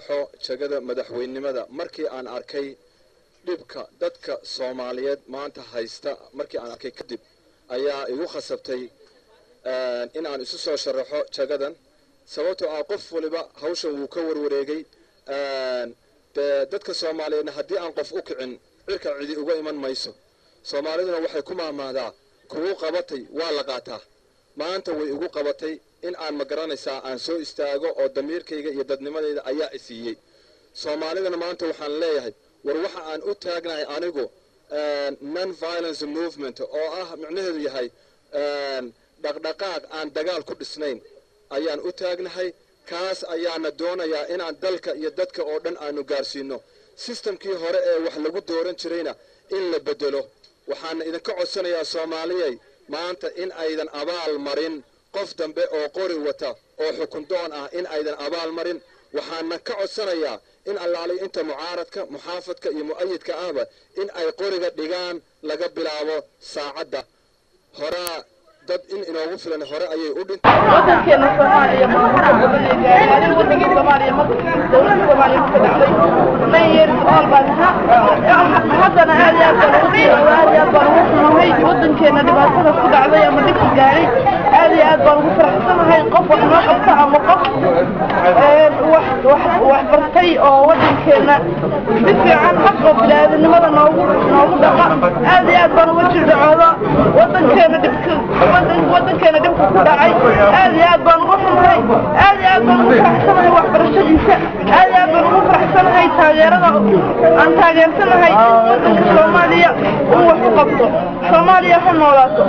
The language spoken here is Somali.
sharaxo jagada madaxweynimada markii aan arkay dhibka dadka Soomaaliyeed maanta haysta markii aan arkay kadib ayaa igu khasabtay in aan isu soo sharaxo jagadan sababtoo ah qof waliba hawshan wuu ka warwareegay dadka Soomaaliyeed haddii aan qof u kicin cirka cidi uga iman mayso Soomaaliduna waxay ku maamaadaa kugu qabatay waa la qaataa maanta way igu qabatay in aan ma garanaysaa aan soo istaago oo damiirkayga iyo dadnimadayda ayaa isiiyay Soomaalidana maanta waxaan leeyahay war waxa aan u taagnahay anigu non violence movement oo ah macnaheedu yahay dhaqdhaqaaq aan dagaal ku dhisnayn ayaan u taagnahay kaas ayaana doonayaa in aan dalka iyo dadka oo dhan aanu gaarsiino systemkii hore ee wax lagu dooran jirayna in la bedelo waxaan idinka codsanayaa Soomaaliyay maanta in aydan abaal marin qof dambe oo qori wata oo xukun doon ah in aydan abaal marin waxaan ka codsanayaa in allaale inta mucaaradka muxaafadka iyo mu'ayidka ahba in ay qoriga dhigaan laga bilaabo saacada hore dad in inoogu filan hore ayay u dhintay wadankeena Soomaaliya ma gaarin wadanka Soomaaliya ma dawladda Soomaaliya ma dhacday ma yeerin all baan haddana aad iyo aad baan wadankeena dhibaatada ku dhacday ama dhibka gaaray aad iyo aad baan ugu faraxsanahay qof wax noo qabta ama qof wax bartay oo wadankeena si fiican xaq bilaadanimada noogu dhaqa aad iyo aad baan uga jilcooda wadankeena dhibka wadankeena dhibka ku dhacay aad iyo aad baan ugu xumahay aad iyo aad baan ugu faraxsanahay waxbarashadiisa aad iyo aad baan ugu faraxsanahay taageerada aan taageersanahay wadanka Soomaaliya uu wax u qabto Soomaaliya ha noolaato